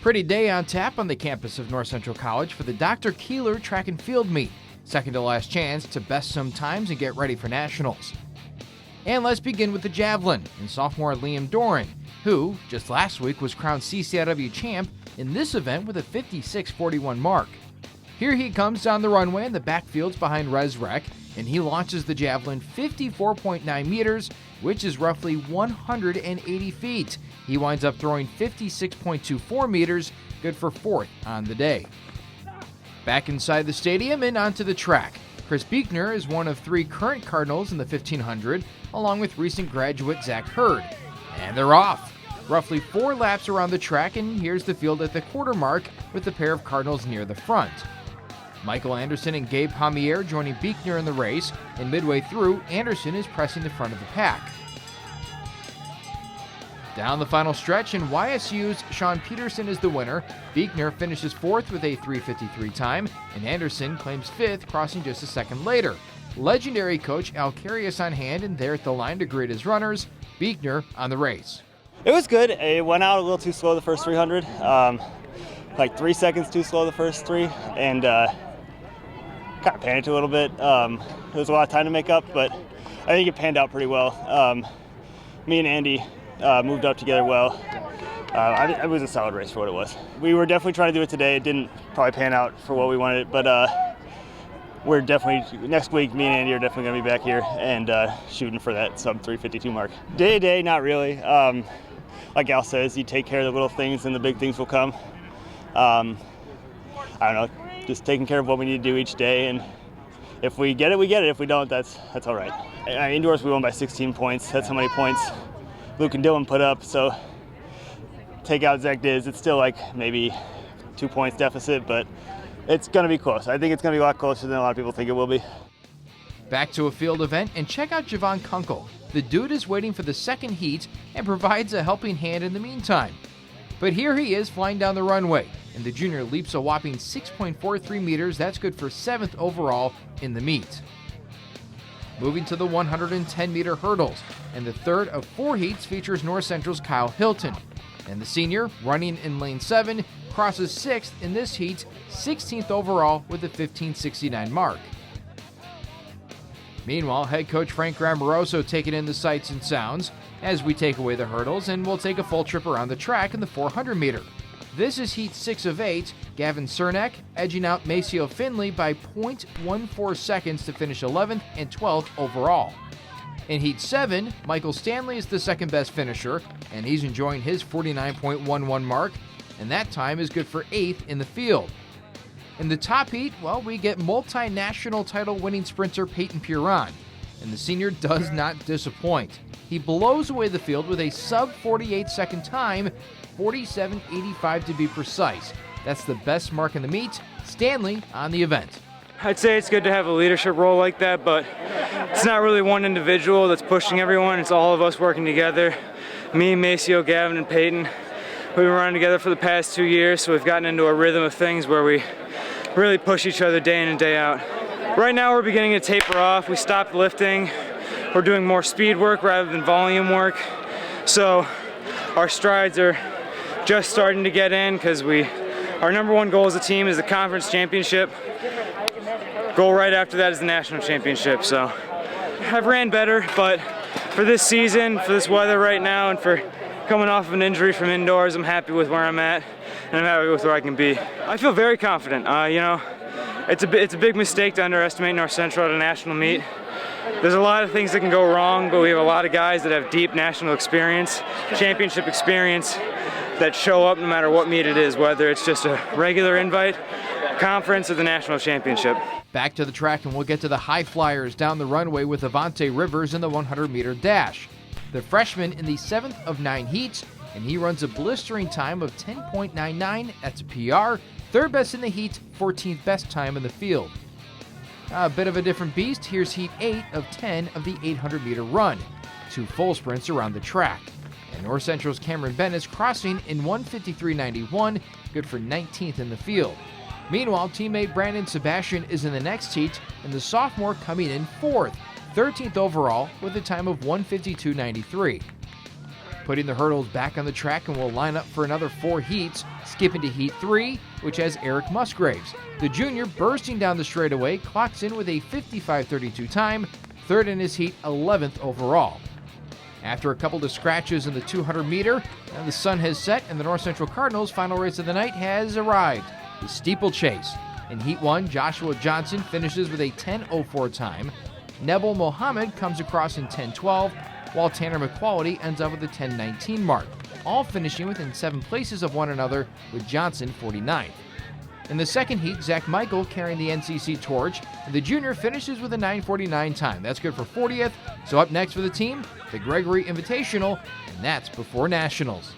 Pretty day on tap on the campus of North Central College for the Dr. Keeler track and field meet. Second to last chance to best some times and get ready for nationals. And let's begin with the Javelin and sophomore Liam Doran, who just last week was crowned CCIW champ in this event with a 56.41 mark. Here he comes down the runway in the backfields behind Res Rec, and he launches the Javelin 54.9 meters, which is roughly 180 feet. He winds up throwing 56.24 meters, good for fourth on the day. Back inside the stadium and onto the track. Chris Buechner is one of three current Cardinals in the 1500, along with recent graduate Zach Hurd. And they're off. Roughly 4 laps around the track, and here's the field at the quarter mark with the pair of Cardinals near the front. Michael Anderson and Gabe Hamier joining Buechner in the race, and midway through, Anderson is pressing the front of the pack. Down the final stretch, and YSU's Sean Peterson is the winner. Buechner finishes fourth with a 3:53 time, and Anderson claims fifth, crossing just a second later. Legendary coach Al Carius on hand and there at the line to greet his runners. Buechner on the race. It was good. It went out a little too slow the first 300, like 3 seconds too slow the first 3, and kind of panicked a little bit. It was a lot of time to make up, but I think it panned out pretty well. Me and Andy moved up together well. It was a solid race for what it was. We were definitely trying to do it today. It didn't probably pan out for what we wanted, but we're definitely, next week, me and Andy are definitely going to be back here and shooting for that sub 352 mark. Day to day, not really. Like Al says, you take care of the little things and the big things will come. I don't know, just taking care of what we need to do each day, and if we get it, we get it. If we don't, that's all right. Indoors, we won by 16 points. That's how many points Luke and Dylan put up, so take out Zach Diz, it's still like maybe 2 points deficit, but it's going to be close. I think it's going to be a lot closer than a lot of people think it will be. Back to a field event, and check out Javon Kunkel. The dude is waiting for the second heat and provides a helping hand in the meantime. But here he is flying down the runway, and the junior leaps a whopping 6.43 meters. That's good for 7th overall in the meet. Moving to the 110-meter hurdles, and the third of 4 heats features North Central's Kyle Hilton. And the senior, running in lane 7, crosses 6th in this heat, 16th overall with a 15.69 mark. Meanwhile, head coach Frank Grammaroso taking in the sights and sounds as we take away the hurdles, and we'll take a full trip around the track in the 400-meter. This is heat 6 of 8, Gavin Cernak edging out Maceo Finley by 0.14 seconds to finish 11th and 12th overall. In heat 7, Michael Stanley is the second best finisher, and he's enjoying his 49.11 mark, and that time is good for 8th in the field. In the top heat, well, we get multinational title winning sprinter Peyton Puron, and the senior does not disappoint. He blows away the field with a sub-48 second time, 47.85 to be precise. That's the best mark in the meet. Stanley on the event. I'd say it's good to have a leadership role like that, but it's not really one individual that's pushing everyone. It's all of us working together. Me, Maceo, Gavin, and Peyton. We've been running together for the past 2 years, so we've gotten into a rhythm of things where we really push each other day in and day out. Right now we're beginning to taper off. We stopped lifting. We're doing more speed work rather than volume work. So our strides are just starting to get in because our number one goal as a team is the conference championship. Goal right after that is the national championship. So I've ran better, but for this season, for this weather right now, and for coming off of an injury from indoors, I'm happy with where I'm at, and I'm happy with where I can be. I feel very confident. It's a big mistake to underestimate North Central at a national meet. There's a lot of things that can go wrong, but we have a lot of guys that have deep national experience, championship experience, that show up no matter what meet it is, whether it's just a regular invite, conference, or the national championship. Back to the track, and we'll get to the high flyers down the runway with Avante Rivers in the 100-meter dash. The freshman in the 7th of 9 heats, and he runs a blistering time of 10.99. That's a PR. Third best in the heat, 14th best time in the field. A bit of a different beast. Here's heat 8 of 10 of the 800-meter run. 2 full sprints around the track. And North Central's Cameron Bennett is crossing in 1:53.91, good for 19th in the field. Meanwhile, teammate Brandon Sebastian is in the next heat, and the sophomore coming in 4th, 13th overall with a time of 1:52.93. putting the hurdles back on the track and will line up for another 4 heats, skipping to Heat 3, which has Eric Musgraves. The junior, bursting down the straightaway, clocks in with a 55.32 time, third in his heat, 11th overall. After a couple of scratches in the 200-meter, the sun has set and the North Central Cardinals' final race of the night has arrived, the steeplechase. In Heat 1, Joshua Johnson finishes with a 10.04 time. Nebel Mohammed comes across in 10.12, while Tanner McQuality ends up with a 10.19 mark, all finishing within 7 places of one another, with Johnson 49th. In the second heat, Zach Michael carrying the NCC torch, and the junior finishes with a 9.49 time. That's good for 40th. So up next for the team, the Gregory Invitational, and that's before Nationals.